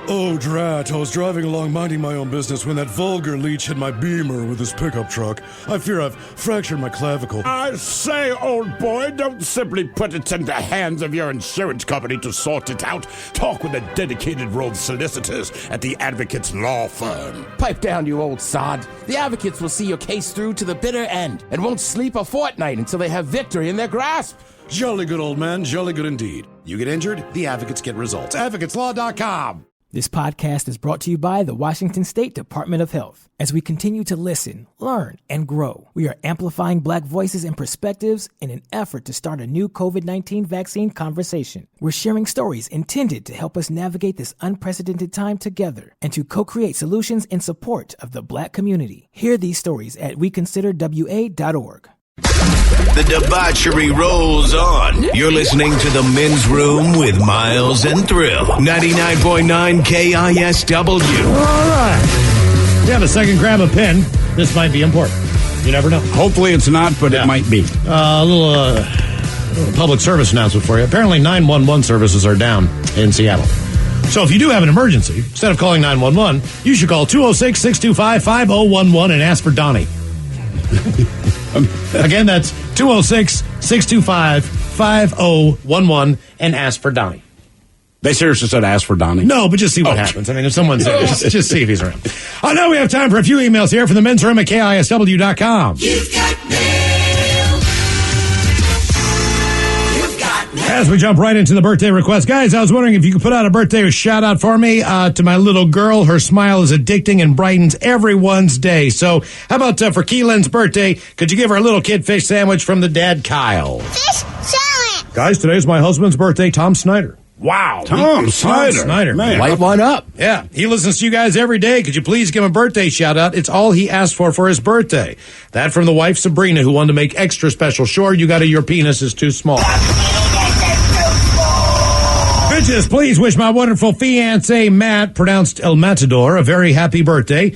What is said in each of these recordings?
Oh, drat. I was driving along minding my own business when that vulgar leech hit my Beamer with his pickup truck. I fear I've fractured my clavicle. I say, old boy, don't simply put it in the hands of your insurance company to sort it out. Talk with the dedicated road solicitors at the Advocates Law Firm. Pipe down, you old sod. The Advocates will see your case through to the bitter end and won't sleep a fortnight until they have victory in their grasp. Jolly good, old man. Jolly good indeed. You get injured, the Advocates get results. AdvocatesLaw.com. This podcast is brought to you by the Washington State Department of Health. As we continue to listen, learn, and grow, we are amplifying Black voices and perspectives in an effort to start a new COVID-19 vaccine conversation. We're sharing stories intended to help us navigate this unprecedented time together and to co-create solutions in support of the Black community. Hear these stories at weconsiderwa.org. The debauchery rolls on. You're listening to The Men's Room with Miles and Thrill. 99.9 KISW. All right. If you have a second, grab a pen. This might be important. You never know. Hopefully it's not, but it might be. A little public service announcement for you. Apparently 911 services are down in Seattle. So if you do have an emergency, instead of calling 911, you should call 206-625-5011 and ask for Donnie. Again, that's 206-625-5011 and ask for Donnie. They seriously said ask for Donnie? No, but just see what happens. I mean, if someone's there, just see if he's around. Oh, now we have time for a few emails here from the men's room at KISW.com. You've got mail. You've got mail. As we jump right into the birthday request, guys, I was wondering if you could put out a birthday shout out for me to my little girl. Her smile is addicting and brightens everyone's day. So how about for Keelan's birthday, could you give her a little kid fish sandwich from the dad, Kyle? Fish salad. Guys, today's my husband's birthday, Tom Snyder. Wow. Tom Snyder. Man. Light one up. Yeah, he listens to you guys every day. Could you please give him a birthday shout out? It's all he asked for his birthday. That from the wife, Sabrina, who wanted to make extra special. Sure, you got your penis is too small. Bitches, please wish my wonderful fiancé, Matt, pronounced El Matador, a very happy birthday.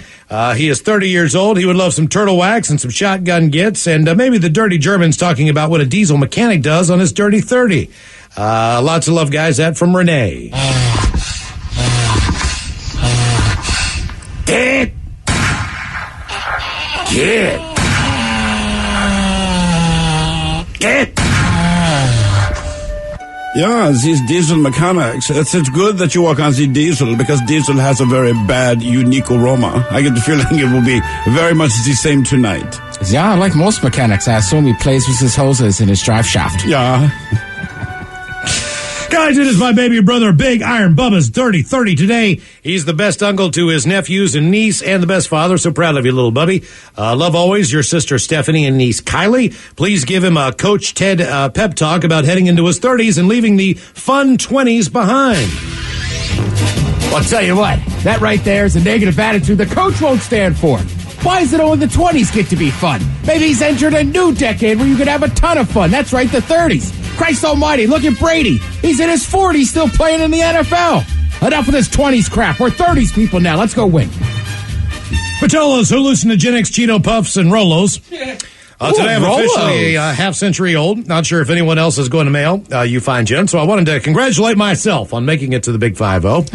He is 30 years old. He would love some turtle wax and some shotgun gits, and maybe the dirty Germans talking about what a diesel mechanic does on his dirty 30. Lots of love, guys. That from Renee. Get. Yeah, these diesel mechanics. It's good that you work on the diesel because diesel has a very bad, unique aroma. I get the feeling it will be very much the same tonight. Yeah, like most mechanics, I assume he plays with his hoses in his drive shaft. Yeah. Guys, it is my baby brother, Big Iron Bubba's dirty 30 today. He's the best uncle to his nephews and niece and the best father. So proud of you, little Bubby. Love always your sister Stephanie and niece Kylie. Please give him a Coach Ted pep talk about heading into his 30s and leaving the fun 20s behind. Well, I'll tell you what, that right there is a negative attitude the coach won't stand for. Why is it only the 20s get to be fun? Maybe he's entered a new decade where you could have a ton of fun. That's right, the 30s. Christ almighty, look at Brady. He's in his 40s still playing in the NFL. Enough of this 20s crap. We're 30s people now. Let's go win. Patolas, hallucinogenics, Cheeto Puffs, and Rolos. Today I'm officially a half-century old. Not sure if anyone else is going to mail. You fine, Jen. So I wanted to congratulate myself on making it to the Big 5-0.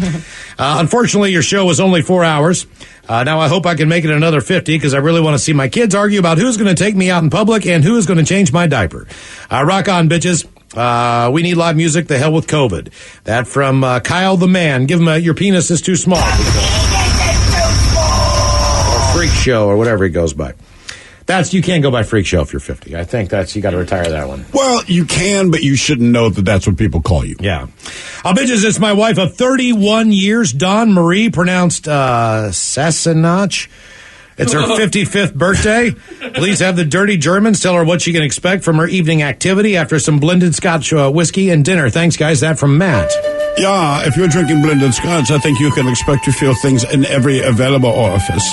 Unfortunately, your show was only 4 hours. Now I hope I can make it another 50 because I really want to see my kids argue about who's going to take me out in public and who is going to change my diaper. Rock on, bitches. We need live music. The hell with COVID. That from Kyle the Man. Give him your penis is too small. Or Freak Show or whatever he goes by. You can't go by Freak Show if you're 50. I think you got to retire that one. Well, you can, but you shouldn't know that that's what people call you. Yeah. Bitches, it's my wife of 31 years, Dawn Marie, pronounced Sassenach. It's her 55th birthday. Please have the dirty Germans tell her what she can expect from her evening activity after some blended Scotch whiskey and dinner. Thanks, guys. That from Matt. Yeah, if you're drinking blended Scotch, I think you can expect to feel things in every available orifice.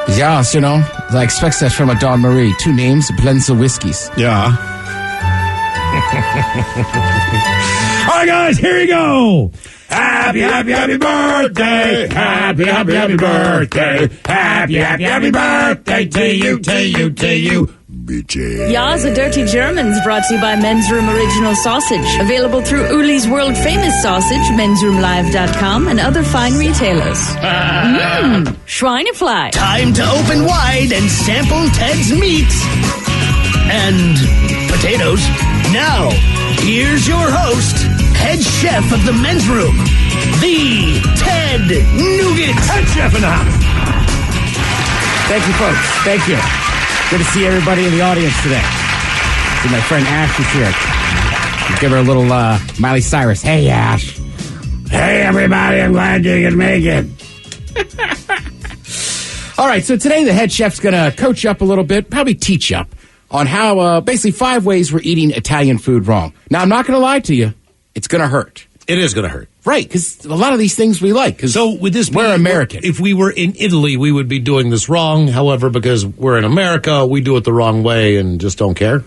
Yeah, you know, I expect that from a Dawn Marie. 2 names, blends of whiskeys. Yeah. All right, guys, here you go. Happy, happy, happy birthday. Happy, happy, happy birthday. Happy, happy, happy birthday to you, to you, to you. Bitches. Ya's a Dirty Germans brought to you by Men's Room Original Sausage. Available through Uli's World Famous Sausage, mensroomlive.com, and other fine retailers. Schweinefly. Time to open wide and sample Ted's meats and potatoes. Now, here's your host, head chef of the Men's Room, the Ted Nugent. Head chef in the house. Thank you, folks. Thank you. Good to see everybody in the audience today. See my friend Ash is here. Give her a little Miley Cyrus. Hey, Ash. Hey, everybody, I'm glad you could make it. All right, so today the head chef's going to coach you up a little bit, probably teach you up on how, basically 5 ways we're eating Italian food wrong. Now, I'm not going to lie to you. It's going to hurt. It is going to hurt. Right, because a lot of these things we like. So with this, we're American. If we were in Italy, we would be doing this wrong. However, because we're in America, we do it the wrong way and just don't care.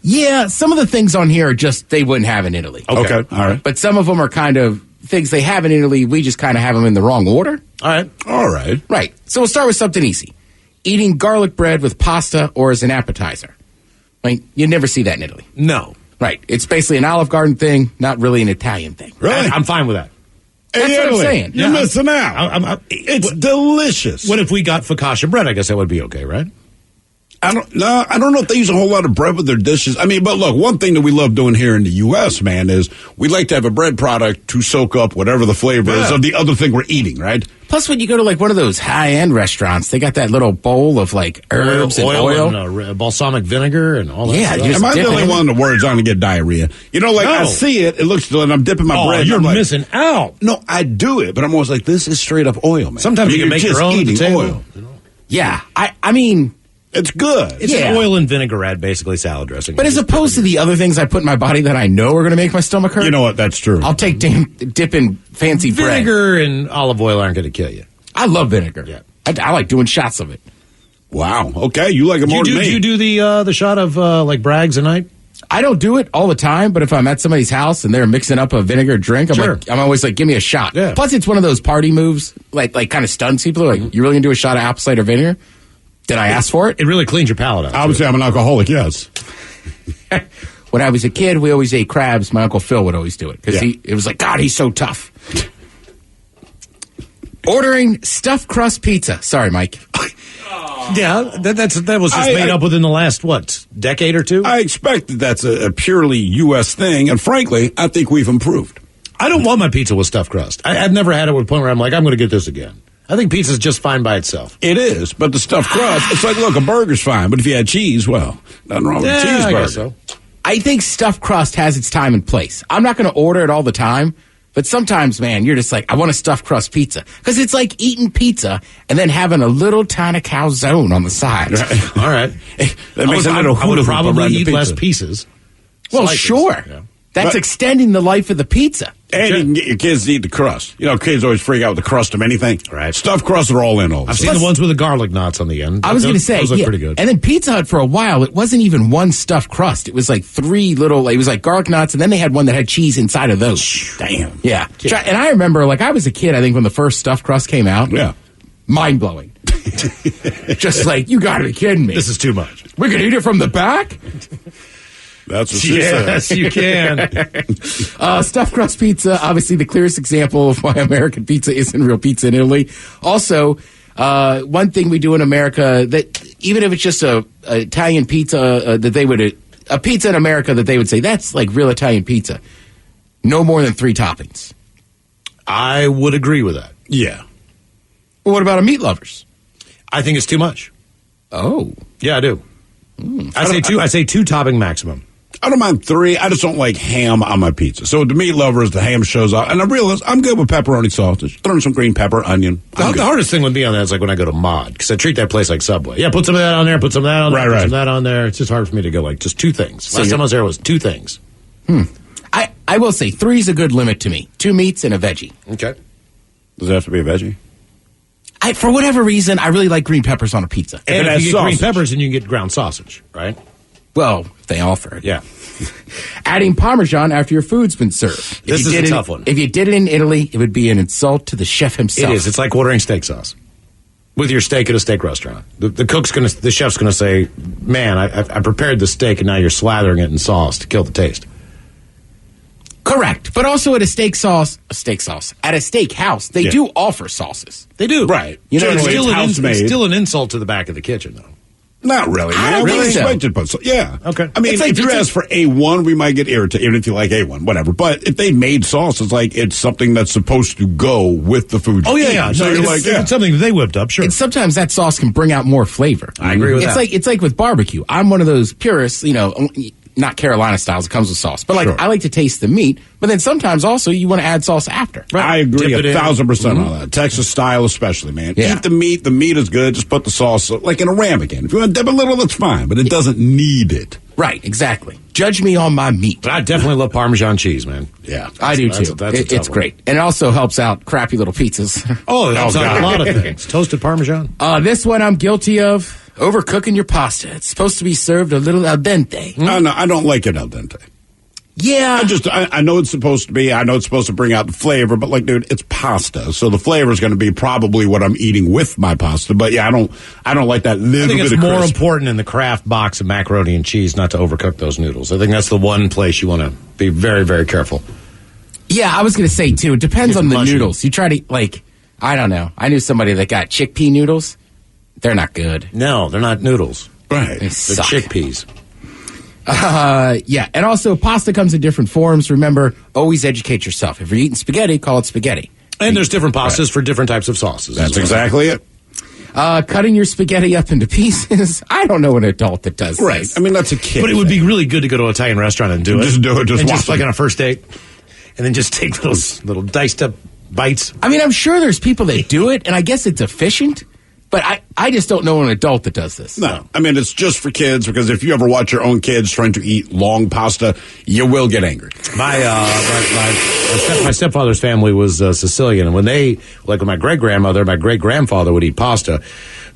Yeah, some of the things on here are just they wouldn't have in Italy. Okay, all right. But some of them are kind of things they have in Italy. We just kind of have them in the wrong order. All right. All right. Right. So we'll start with something easy. Eating garlic bread with pasta or as an appetizer. Like, you'd never see that in Italy. No. Right. It's basically an Olive Garden thing, not really an Italian thing. Really? I'm fine with that. That's what I'm saying. You're missing out. It's delicious. What if we got focaccia bread? I guess that would be okay, right? I don't know if they use a whole lot of bread with their dishes. I mean, but look, one thing that we love doing here in the U.S., man, is we like to have a bread product to soak up whatever the flavor is of the other thing we're eating, right? Plus, when you go to like one of those high-end restaurants, they got that little bowl of like herbs and oil. And balsamic vinegar and all that Yeah, stuff. you just Am I dip the it only in. one in the words on to get diarrhea? You know, like No. I see it, it looks, and I'm dipping my bread. and You're I'm like, missing out. No, I do it, but I'm always like, this is straight up oil, man. Sometimes you can make just your own at the eating table. oil. Yeah. I mean, It's good. It's Yeah. an oil and vinaigrette, basically salad dressing. but as opposed to the other things I put in my body that I know are going to make my stomach hurt, You know what? That's true. I'll take dipping fancy bread. vinegar and olive oil aren't going to kill you. I love vinegar. Yeah. I like doing shots of it. Wow. Okay, you like it more than me. Do you do the shot of like Bragg's a night? I don't do it all the time, but if I'm at somebody's house and they're mixing up a vinegar drink, I'm always like, give me a shot. Yeah. Plus, it's one of those party moves, like kind of stuns people. Like, you really gonna do a shot of apple cider vinegar? Did I ask for it? It really cleans your palate out. I would say I'm an alcoholic, yes. When I was a kid, we always ate crabs. My Uncle Phil would always do it because it was like, God, he's so tough. Ordering stuffed crust pizza. Sorry, Mike. Yeah, that was just made up within the last, decade or two? I expect that's a purely U.S. thing, and frankly, I think we've improved. I don't want my pizza with stuffed crust. I've never had it to a point where I'm like, I'm going to get this again. I think pizza's just fine by itself. It is, but the stuffed crust, it's like, look, a burger's fine, but if you had cheese, well, nothing wrong with a cheeseburger. I guess so. I think stuffed crust has its time and place. I'm not going to order it all the time, but sometimes, man, you're just like, I want a stuffed crust pizza. Because it's like eating pizza and then having a little tiny calzone on the side. Right. All right. That makes I would probably eat less pieces. Well, Slices. sure. Yeah. That's But- extending the life of the pizza. And you can get your kids to eat the crust. You know, kids always freak out with the crust of anything. Right. Stuffed crusts are all in all. I've seen the ones with the garlic knots on the end. I was going to say, those look yeah. pretty good. And then Pizza Hut for a while, it wasn't even one stuffed crust. It was like 3 little, it was like garlic knots, and then they had one that had cheese inside of those. Damn. Yeah. And I remember, like, I was a kid, I think, when the first stuffed crust came out. Yeah. Mind blowing. Just like, you got to be kidding me. This is too much. We could eat it from the back? That's what she Yes, said. you can. Stuffed crust pizza, obviously the clearest example of why American pizza isn't real pizza in Italy. Also, one thing we do in America that even if it's just a Italian pizza that they would a pizza in America that they would say that's like real Italian pizza, no more than 3 toppings. I would agree with that. Yeah. Well, what about a meat lovers? I think it's too much. Oh, Yeah, I do. I say 2 topping maximum. I don't mind 3. I just don't like ham on my pizza. So the meat lovers, the ham shows up. And I realize I'm good with pepperoni sausage. Throw in some green pepper, onion. I'm The good. hardest thing with me on that is like when I go to Mod, because I treat that place like Subway. Yeah, put some of that on there, put some of that on there, Right, put right. some of that on there. It's just hard for me to go like just 2 things. Last time I was there was 2 things. I will say 3 is a good limit to me. 2 meats and a veggie. Okay. Does it have to be a veggie? For whatever reason, I really like green peppers on a pizza. And it if has you get green sausage. peppers, then you can get ground sausage, right? Well, if they offer it. Yeah. Adding Parmesan after your food's been served. This is a tough one. If you did it in Italy, it would be an insult to the chef himself. It is. It's like ordering steak sauce with your steak at a steak restaurant. The chef's gonna say, "Man, I prepared the steak, and now you're slathering it in sauce to kill the taste." Correct, but also at a steak at a steak house, they do offer sauces. They do, right? You know, it's house-made. still an insult to the back of the kitchen, though. Not really, man. I don't think so. Expected, but yeah. Okay. I mean, It's like- if you it's ask for A1, we might get irritated, even if you like A1, whatever. But if they made sauce, it's like it's something that's supposed to go with the food. Oh, you yeah. eat. So you're like, it's something that they whipped up, sure. And sometimes that sauce can bring out more flavor. I agree with it's that. It's like with barbecue. I'm one of those purists, not Carolina styles. It comes with sauce, but Sure. I like to taste the meat. But then sometimes also you want to add sauce after. I agree Dip it in. 1,000% on that. Texas style, especially, man. Yeah. Eat the meat. The meat is good. Just put the sauce like in a ramekin. If you want to dip a little, that's fine, but it doesn't need it. Right, exactly. Judge me on my meat. But I definitely love Parmesan cheese, man. Yeah. I do That's too. a tough It's one. great, and it also helps out crappy little pizzas. Oh, that's God. a lot of things. Toasted Parmesan. This one I'm guilty of. Overcooking your pasta. It's supposed to be served a little al dente. No, I don't like it al dente. Yeah. I know it's supposed to be. I know it's supposed to bring out the flavor, but like, dude, it's pasta, so the flavor is going to be probably what I'm eating with my pasta. But yeah, I don't like that little I think bit it's of more crisp. important in the Kraft box of macaroni and cheese not to overcook those noodles. I think that's the one place you want to be very, very careful. Yeah, I was going to say, too, it depends It's on the mushy. noodles. You try to, I don't know. I knew somebody that got chickpea noodles. They're not good. No, they're not noodles. Right. They They're suck. chickpeas. Yeah, and also pasta comes in different forms. Remember, always educate yourself. If you're eating spaghetti, call it spaghetti. And there's different pastas for different types of sauces. That's as well. exactly it. Cutting your spaghetti up into pieces. I don't know an adult that does Right. this. I mean, that's a kid. But it would be thing. really good to go to an Italian restaurant and do it. Just do it, just and watch just like them. on a first date. And then just take those little diced up bites. I mean, I'm sure there's people that do it, and I guess it's efficient, but I just don't know an adult that does this. No, I mean, it's just for kids, because if you ever watch your own kids trying to eat long pasta, you will get angry. My stepfather's family was Sicilian, and when my great-grandmother, my great-grandfather would eat pasta,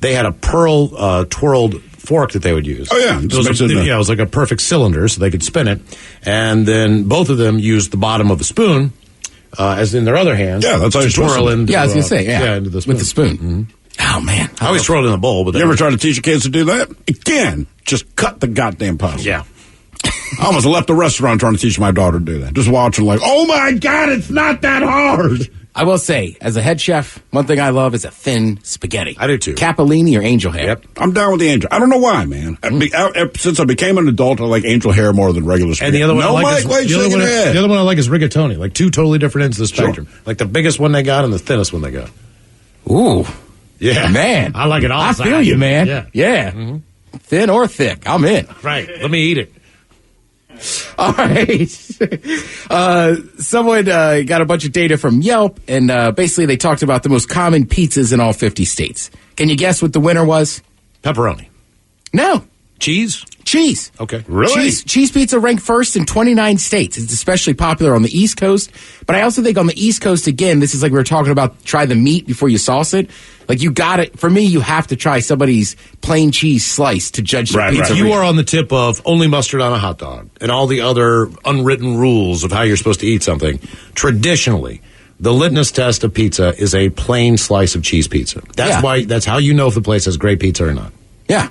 they had a pearl twirled fork that they would use. Oh, yeah. It was like a perfect cylinder, so they could spin it. And then both of them used the bottom of the spoon, as in their other hand. Yeah, that's how to you're supposed twirl to. into. Yeah, I was going to say, into the spoon. with the spoon. Mm-hmm. Oh, man. I always throw it in the bowl, but You ever try to teach your kids to do that? Again, just cut the goddamn pasta. yeah. I almost left the restaurant trying to teach my daughter to do that. Just watching like, oh my God, it's not that hard. I will say, as a head chef, one thing I love is a thin spaghetti. I do too. Capellini or angel hair. Yep. I'm down with the angel. I don't know why, man. Since I became an adult, I like angel hair more than regular And spaghetti. the other one, no, I like Mike, is, wait, the, other shaking one, your head. the other one I like is rigatoni. Like two totally different ends of the Sure. spectrum. Like the biggest one they got and the thinnest one they got. Ooh. Yeah, Man. I like it all. I feel you, man. Yeah. Yeah. Thin or thick. I'm in. Right. Let me eat it. All right. Someone got a bunch of data from Yelp, and basically they talked about the most common pizzas in all 50 states. Can you guess what the winner was? Pepperoni. No. Cheese? Cheese. Okay. Really? Cheese pizza ranked first in 29 states. It's especially popular on the East Coast. But I also think on the East Coast, again, this is like we were talking about, try the meat before you sauce it. Like you got it. For me, you have to try somebody's plain cheese slice to judge the Right, pizza. right. You are on the tip of only mustard on a hot dog and all the other unwritten rules of how you're supposed to eat something. Traditionally, the litmus test of pizza is a plain slice of cheese pizza. That's how you know if the place has great pizza or not. Yeah.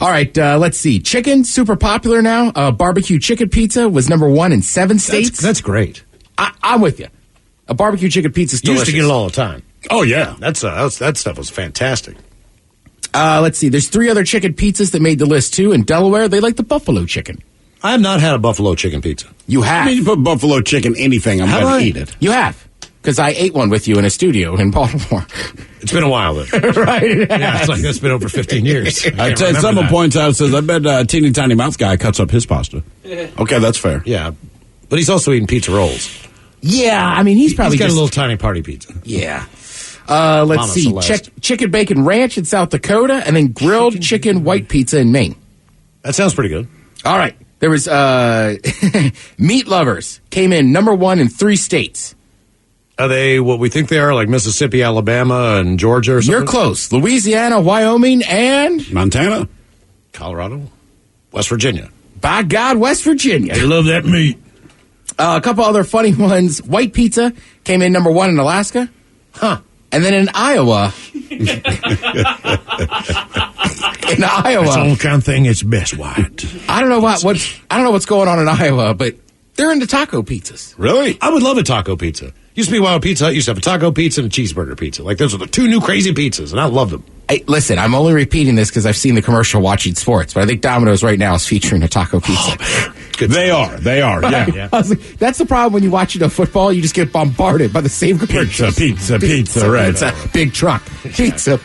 All right, let's see. Chicken, super popular now. Barbecue chicken pizza was number 1 in 7 states. That's great. I'm with you. A barbecue chicken pizza is You delicious. used to get it all the time. Oh, yeah. That stuff was fantastic. Let's see. There's 3 other chicken pizzas that made the list, too. In Delaware, they like the buffalo chicken. I have not had a buffalo chicken pizza. You I have. mean, you put buffalo chicken, anything, I'm Have going I? to eat it. You have. Because I ate one with you in a studio in Baltimore. It's been a while, though. Right? Yeah, it's like that's been over 15 years. I tell you, someone points out, says, I bet Teeny Tiny Mouth guy cuts up his pasta. Okay, that's fair. Yeah, but he's also eating pizza rolls. Yeah, I mean, he's probably He's got just... a little tiny party pizza. Yeah. Let's Mama see. Celeste. Chicken bacon ranch in South Dakota, and then grilled chicken white pizza in Maine. That sounds pretty good. All right. There was meat lovers came in number 1 in 3 states. Are they what we think they are, like Mississippi, Alabama, and Georgia or something? You're close. Louisiana, Wyoming, and Montana? Colorado? West Virginia. By God, West Virginia. They love that meat. A couple other funny ones. White pizza came in number 1 in Alaska. Huh. And then in Iowa. In Iowa. That's the only kind of thing it's best white. I don't know what's going on in Iowa, but they're into taco pizzas. Really? I would love a taco pizza. Used to be Wild Pizza Hut. Used to have a taco pizza and a cheeseburger pizza. Like, those are the 2 new crazy pizzas, and I love them. Hey, listen, I'm only repeating this because I've seen the commercial watching sports, but I think Domino's right now is featuring a taco pizza. They are, yeah. I was like, that's the problem when you watch football. You just get bombarded by the same commercials. Pizza, right. It's a big truck. Pizza,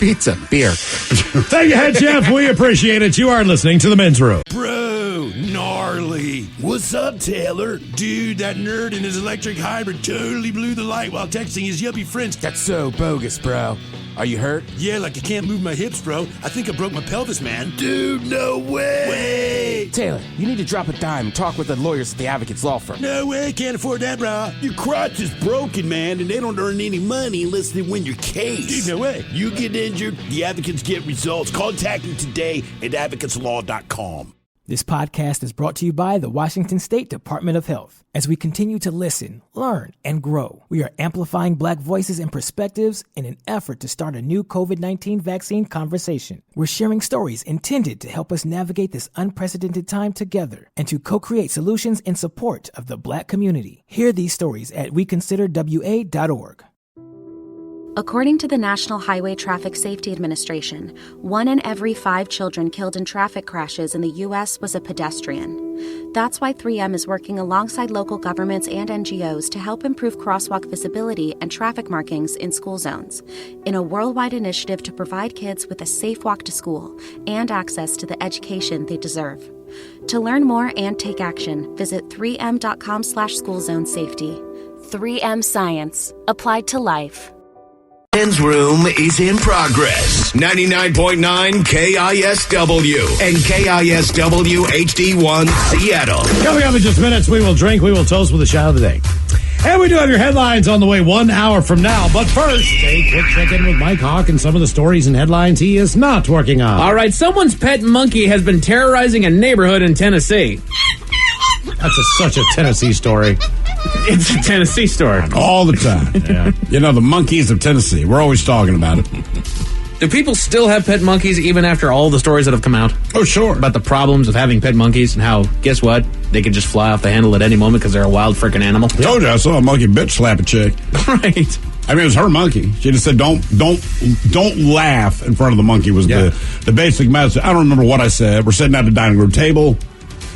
beer. Thank you, Head Chef. We appreciate it. You are listening to The Men's Room. Bro, gnarly. What's up, Taylor? Dude, that nerd in his electric hybrid totally blew the light while texting his yuppie friends. That's so bogus, bro. Are you hurt? Yeah, like I can't move my hips, bro. I think I broke my pelvis, man. Dude, no way. Taylor, you need to drop a dime and talk with the lawyers at the Advocates Law Firm. No way, can't afford that, bro. Your crotch is broken, man, and they don't earn any money unless they win your case. Dude, no way. You get injured, the advocates get results. Contact them today at advocateslaw.com. This podcast is brought to you by the Washington State Department of Health. As we continue to listen, learn, and grow, we are amplifying Black voices and perspectives in an effort to start a new COVID-19 vaccine conversation. We're sharing stories intended to help us navigate this unprecedented time together and to co-create solutions in support of the Black community. Hear these stories at weconsiderwa.org. According to the National Highway Traffic Safety Administration, 1 in every 5 children killed in traffic crashes in the U.S. was a pedestrian. That's why 3M is working alongside local governments and NGOs to help improve crosswalk visibility and traffic markings in school zones, in a worldwide initiative to provide kids with a safe walk to school and access to the education they deserve. To learn more and take action, visit 3m.com/schoolzonesafety. 3M Science. Applied to life. Men's Room is in progress. 99.9 KISW and KISW HD1 Seattle. Coming up in just minutes, we will drink, we will toast with a shot of the day. And we do have your headlines on the way 1 hour from now. But first, a quick check-in with Mike Hawk and some of the stories and headlines he is not working on. All right, someone's pet monkey has been terrorizing a neighborhood in Tennessee. That's such a Tennessee story. It's a Tennessee story. All the time. Yeah. You know, the monkeys of Tennessee. We're always talking about it. Do people still have pet monkeys even after all the stories that have come out? Oh, sure. About the problems of having pet monkeys and how, guess what? They can just fly off the handle at any moment because they're a wild freaking animal. Told you, I saw a monkey bitch slap a chick. Right. I mean, it was her monkey. She just said, don't laugh in front of the monkey was the basic message. I don't remember what I said. We're sitting at the dining room table.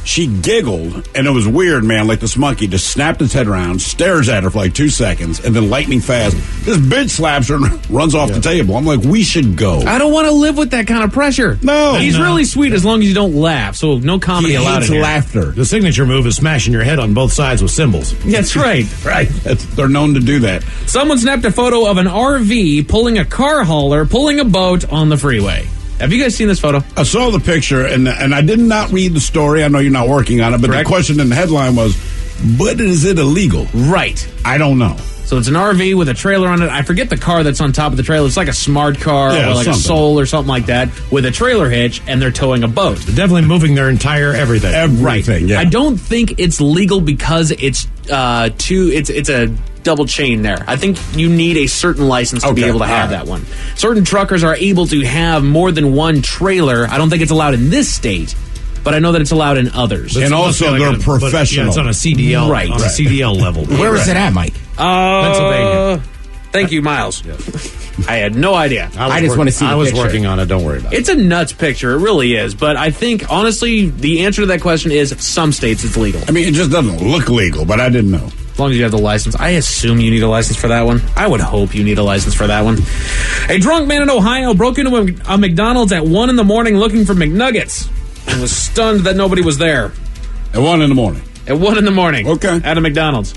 She giggled, and it was weird, man. Like this monkey just snapped its head around, stares at her for like 2 seconds, and then lightning fast, this bitch slaps her and runs off the table. I'm like, we should go. I don't want to live with that kind of pressure. No. He's really sweet as long as you don't laugh, so no comedy He allowed hates in here. laughter. The signature move is smashing your head on both sides with cymbals. That's right. Right. They're known to do that. Someone snapped a photo of an RV pulling a car hauler, pulling a boat on the freeway. Have you guys seen this photo? I saw the picture, and I did not read the story. I know you're not working on it, but Correct. the question in the headline was, but is it illegal? Right. I don't know. So it's an RV with a trailer on it. I forget the car that's on top of the trailer. It's like a smart car or like something. a Soul or something like that with a trailer hitch, and they're towing a boat. They're definitely moving their entire everything. Everything, yeah. I don't think it's legal because it's it's a double chain there. I think you need a certain license to be able to have that one. Certain truckers are able to have more than one trailer. I don't think it's allowed in this state, but I know that it's allowed in others. And also, they're professional. It's on a CDL, Right. on a CDL level. Where is it at, Mike? Pennsylvania. Thank you, Miles. I had no idea. I just want to see the I was picture. working on it. Don't worry about it. It's a nuts picture. It really is. But I think, honestly, the answer to that question is some states it's legal. I mean, it just doesn't look legal, but I didn't know. As long as you have the license. I assume you need a license for that one. I would hope you need a license for that one. A drunk man in Ohio broke into a McDonald's at 1 in the morning looking for McNuggets and was stunned that nobody was there. At 1 in the morning. At 1 in the morning. Okay. At a McDonald's.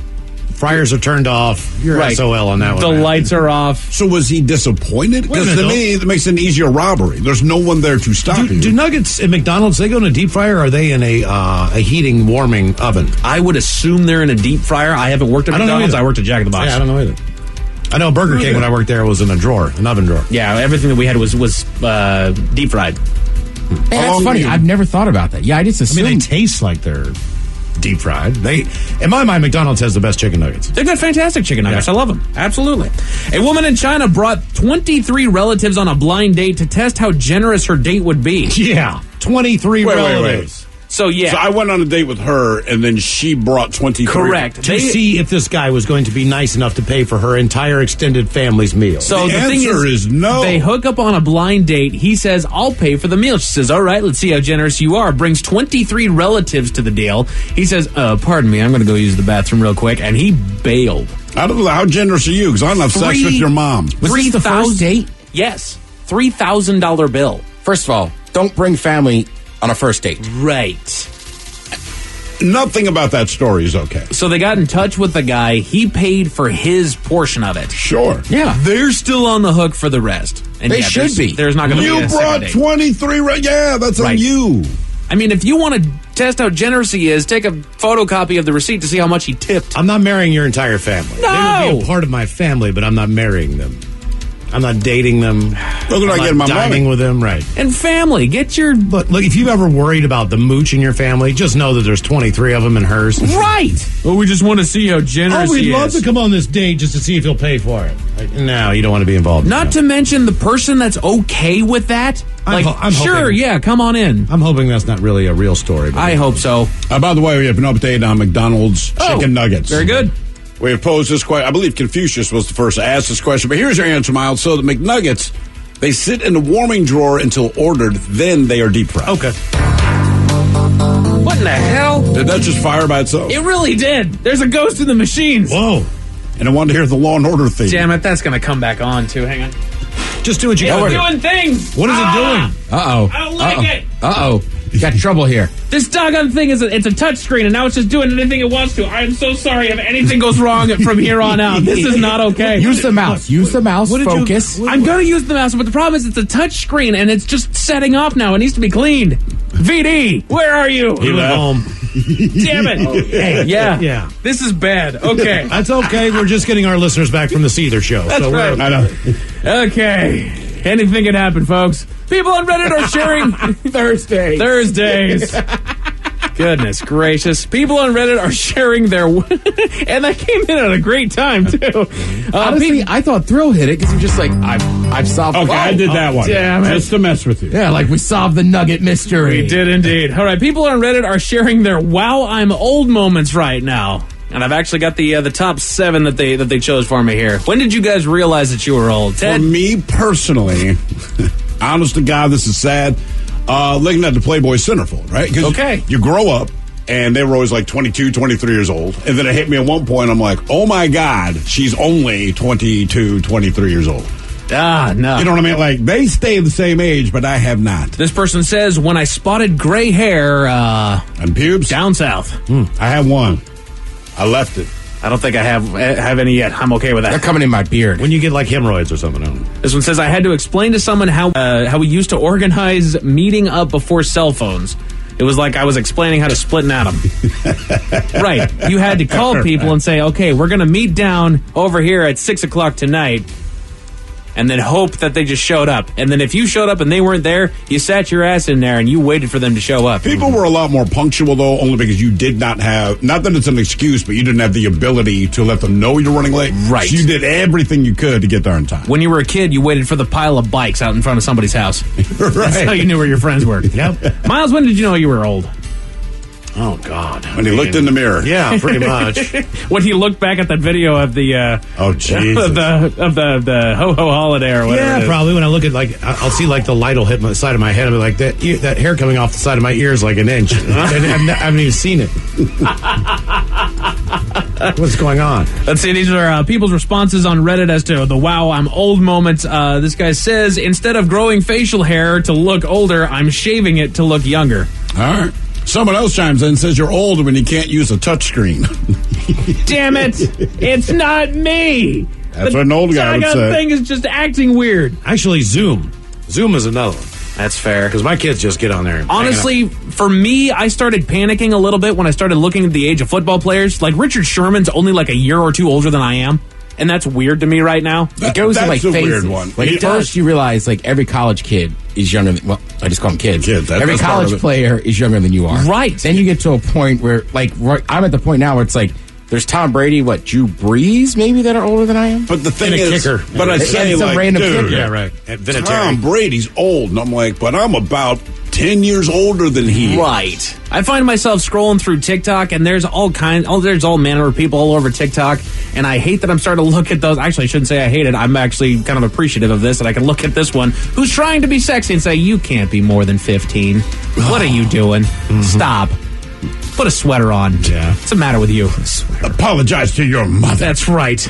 Fryers are turned off. You're Right. SOL on that one. The man. lights are off. So was he disappointed? Wait a Because to minute, me, it makes it an easier robbery. There's no one there to stop you. Do nuggets at McDonald's, they go in a deep fryer, or are they in a heating, warming oven? I would assume they're in a deep fryer. I haven't worked at I don't know McDonald's. either. I worked at Jack in the Box. Yeah, I don't know either. I know Burger King, when I worked there, was in a drawer, an oven drawer. Yeah, everything that we had was deep fried. Man, that's funny. I've never thought about that. Yeah, I just assumed. I mean, they taste like they're deep fried. In my mind, McDonald's has the best chicken nuggets. They've got fantastic chicken nuggets. Yeah. I love them. Absolutely. A woman in China brought 23 relatives on a blind date to test how generous her date would be. Yeah, 23 relatives. So, yeah. So I went on a date with her, and then she brought 23. Correct. To see if this guy was going to be nice enough to pay for her entire extended family's meal. So the thing answer is no. They hook up on a blind date. He says, I'll pay for the meal. She says, all right, let's see how generous you are. Brings 23 relatives to the deal. He says, pardon me, I'm going to go use the bathroom real quick. And he bailed. I don't know. How generous are you? Because I don't have sex with your mom. Was this the first date? Yes. $3,000 bill. First of all, don't bring family on a first date. Right. Nothing about that story is okay. So they got in touch with the guy. He paid for his portion of it. Sure. Yeah. They're still on the hook for the rest. And They should be. There's not going to be You a brought second date. 23. Yeah, that's Right. on you. I mean, if you want to test how generous he is, take a photocopy of the receipt to see how much he tipped. I'm not marrying your entire family. No! They would be a part of my family, but I'm not marrying them. I'm not dating them. They're not I'm getting my dining money. with them, right? And family, get your... Look, if you've ever worried about the mooch in your family, just know that there's 23 of them in hers. Right! Well, we just want to see how generous Oh, we'd he love is. to come on this date just to see if he'll pay for it. Like, no, you don't want to be involved. Not to mention the person that's okay with that. I'm sure, hoping- yeah, come on in. I'm hoping that's not really a real story. I hope so. By the way, we have an update on McDonald's chicken nuggets. Very good. We have posed this question. I believe Confucius was the first to ask this question, but here's your answer, Miles. So the McNuggets, they sit in the warming drawer until ordered, then they are deep fried. Okay. What in the hell? Did that just fire by itself? It really did. There's a ghost in the machines. Whoa. And I wanted to hear the Law and Order theme. Damn it, that's going to come back on, too. Hang on. Just do what you It's got to doing things. What is it doing? Uh-oh. I don't like it. Uh-oh. You got trouble here. This doggone thing it's a touch screen, and now it's just doing anything it wants to. I am so sorry if anything goes wrong from here on out. This is not okay. Use the mouse. Use the mouse. Focus. I'm going to use the mouse, but the problem is it's a touch screen, and it's just setting off now. It needs to be cleaned. VD, where are you? He went home. Damn it. Hey, yeah. Yeah. This is bad. Okay. That's okay. We're just getting our listeners back from the Seether show. That's so right. I know. Okay. Anything can happen, folks. People on Reddit are sharing Thursdays. Goodness gracious. People on Reddit are sharing their... and that came in at a great time, too. Honestly, I thought Thrill hit it because you're just like, I've solved... Okay, I did that one. damn it. Just to mess with you. Yeah, like we solved the nugget mystery. We did indeed. All right, people on Reddit are sharing their "Wow, I'm old" moments right now, and I've actually got the top 7 that they chose for me here. When did you guys realize that you were old? For Ted? me personally, honest to God, this is sad. Looking at the Playboy Centerfold, right? 'Cause Okay. you grow up, and they were always like 22, 23 years old. And then it hit me at one point, I'm like, oh my God, she's only 22, 23 years old. No. You know what I mean? Like, they stay the same age, but I have not. This person says, when I spotted gray hair, And pubes? down south. I have one. I left it. I don't think I have any yet. I'm okay with They're that. coming in my beard. When you get like hemorrhoids or something. I don't know. This one says, I had to explain to someone how we used to organize meeting up before cell phones. It was like I was explaining how to split an atom. Right. You had to call people and say, okay, we're going to meet down over here at 6 o'clock tonight, and then hope that they just showed up. And then if you showed up and they weren't there, you sat your ass in there and you waited for them to show up. People were a lot more punctual, though, only because you did not have, not that it's an excuse, but you didn't have the ability to let them know you're running late. Right. So you did everything you could to get there in time. When you were a kid, you waited for the pile of bikes out in front of somebody's house. Right. That's how you knew where your friends were. Yep. Miles, when did you know you were old? Oh, God. When he looked in the mirror. Yeah, pretty much. When he looked back at that video of the Oh, Jesus. of the ho ho holiday or whatever. it Yeah, is. probably. When I look at, like, I'll see, like, the light will hit the side of my head. I'll be like, that hair coming off the side of my ear is like an inch. I haven't even seen it. What's going on? Let's see. These are people's responses on Reddit as to the "Wow, I'm old" moments. This guy says, instead of growing facial hair to look older, I'm shaving it to look younger. All right. Someone else chimes in and says you're old when you can't use a touchscreen. Damn it! It's not me. That's what an old guy would doggone say. thing is just acting weird. Actually, Zoom. Zoom is another one. That's fair. Because my kids just get on there. And Honestly, for me, I started panicking a little bit when I started looking at the age of football players. Like, Richard Sherman's only like a year or two older than I am. and that's weird to me right now. It goes in like that's a phases. weird one. Like It at first you realize like every college kid is younger than, well, I just call them kids. Every that's part of college it. player is younger than you are. Right. Then you get to a point where like I'm at the point now where it's like there's Tom Brady, Drew Brees maybe that are older than I am. But the thing And a is, kicker. but I And say some like, random dude, kicker. Yeah, right. And Vinatieri. Tom Brady's old, and I'm like, but I'm about 10 years older than he is. Right. I find myself scrolling through TikTok, and there's there's all manner of people all over TikTok, and I hate that I'm starting to look at those. Actually, I shouldn't say I hate it. I'm actually kind of appreciative of this, that I can look at this one who's trying to be sexy and say, you can't be more than 15. What are you doing? Stop. Put a sweater on. Yeah. What's the matter with you? Apologize to your mother. That's right.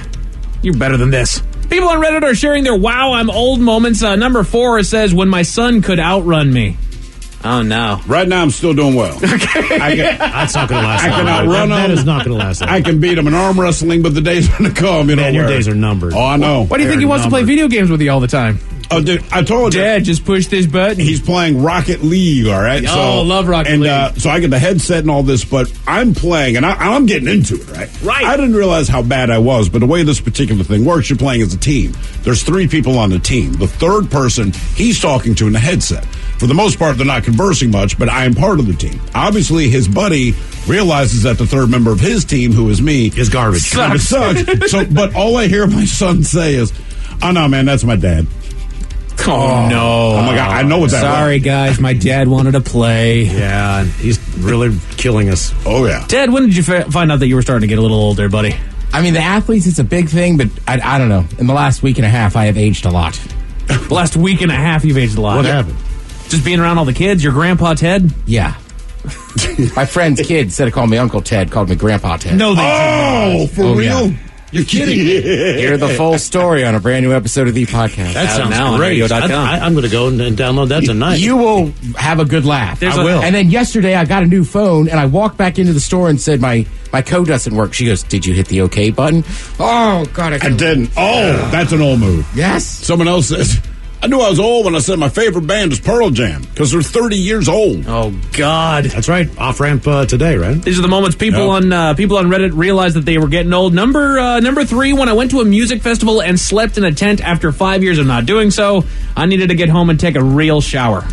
You're better than this. People on Reddit are sharing their wow, I'm old moments. Number 4 says, when my son could outrun me. Oh, no. Right now, I'm still doing well. That's not going to last I long. can outrun That him. is not going to last long. I can beat him in arm wrestling, but the days are going to come. Man, your days are numbered. Oh, I know. Why do you think he wants to play video games with you all the time? Oh, dude, I told you. Dad, just push this button. He's playing Rocket League, all right? Oh, love Rocket League. So I get the headset and all this, but I'm playing, and I'm getting into it, right? Right. I didn't realize how bad I was, but the way this particular thing works, you're playing as a team. There's 3 people on the team. The third person, he's talking to in the headset. For the most part, they're not conversing much, but I am part of the team. Obviously, his buddy realizes that the third member of his team, who is me, Is garbage. It sucks. But all I hear my son say is, "Oh no, man, that's my dad." Oh, no. Oh my God, I know what that Sorry, guys. My dad wanted to play. Yeah, he's really killing us. Oh, yeah. Dad, when did you find out that you were starting to get a little older, buddy? I mean, the athletes, it's a big thing, but I don't know. In the last week and a half, I have aged a lot. The last week and a half, you've aged a lot. What happened? Just being around all the kids, your grandpa Ted? Yeah. My friend's kid, instead of calling me Uncle Ted, called me Grandpa Ted. No, they Oh, for Oh, real? yeah. You're kidding me. Hear the full story on a brand new episode of the podcast. That sounds now on great. radio.com. I'm going to go and download that tonight. You will have a good laugh. There's I a- will. And then yesterday, I got a new phone, and I walked back into the store and said, my code doesn't work. She goes, did you hit the OK button? Oh, God. I didn't. Oh, that's an old move. Yes. Someone else says, I knew I was old when I said my favorite band is Pearl Jam because they're 30 years old. Oh, God. That's right. Off ramp today, right? These are the moments people on Reddit realized that they were getting old. Number 3, when I went to a music festival and slept in a tent after 5 years of not doing so, I needed to get home and take a real shower.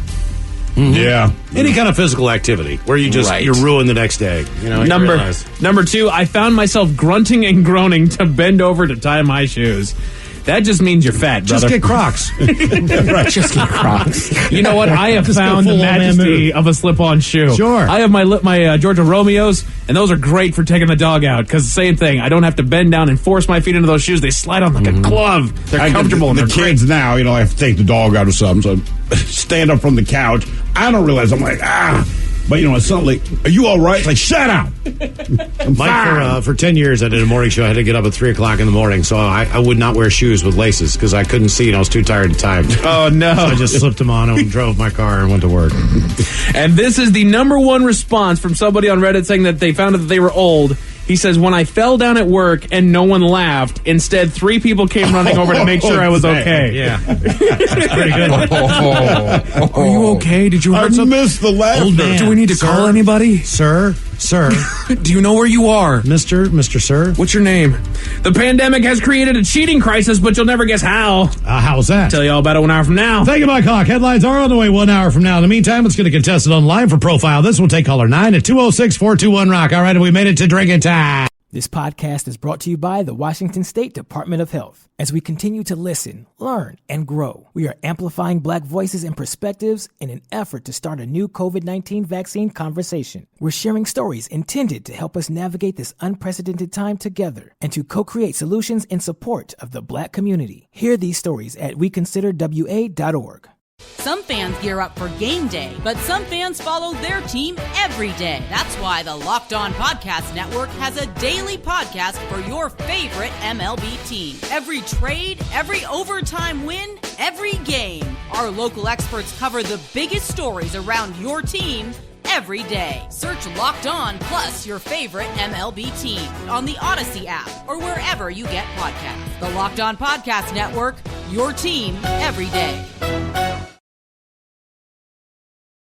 Yeah. Any kind of physical activity where you're ruined the next day. You know, Number 2, I found myself grunting and groaning to bend over to tie my shoes. That just means you're fat, brother. Just get Crocs. Right. Just get Crocs. You know what? I have Just go found the full old man majesty move. of a slip-on shoe. Sure. I have my Georgia Romeos, and those are great for taking the dog out because the same thing. I don't have to bend down and force my feet into those shoes. They slide on like a glove. They're comfortable and The they're kids now, I have to take the dog out or something, so stand up from the couch. I don't realize I'm like, But, it's something like, are you all right? Like, shut up. Mike, for 10 years, I did a morning show. I had to get up at 3 o'clock in the morning, so I would not wear shoes with laces because I couldn't see and I was too tired to tie them. Oh, no. So I just slipped them on and drove my car and went to work. And this is the number 1 response from somebody on Reddit saying that they found out that they were old. He says, when I fell down at work and no one laughed, instead 3 people came running over to make sure I was okay. Yeah. That's pretty good. Are you okay? Did you hurt I something? missed the laughter. Old man. Do we need to call anybody? Sir. Do you know where you are? Mr. Sir. What's your name? The pandemic has created a cheating crisis, but you'll never guess how. How's that? Tell you all about it 1 hour from now. Thank you, Mike Hawk. Headlines are on the way 1 hour from now. In the meantime, let's get a contestant online for Profile. This will take caller 9 at 206-421-ROCK. All right, and we made it to drinking time. This podcast is brought to you by the Washington State Department of Health. As we continue to listen, learn, and grow, we are amplifying Black voices and perspectives in an effort to start a new COVID-19 vaccine conversation. We're sharing stories intended to help us navigate this unprecedented time together and to co-create solutions in support of the Black community. Hear these stories at weconsiderwa.org. Some fans gear up for game day, but some fans follow their team every day. That's why the Locked On Podcast Network has a daily podcast for your favorite MLB team. Every trade, every overtime win, every game. Our local experts cover the biggest stories around your team every day. Search Locked On plus your favorite MLB team on the Odyssey app or wherever you get podcasts. The Locked On Podcast Network, your team every day.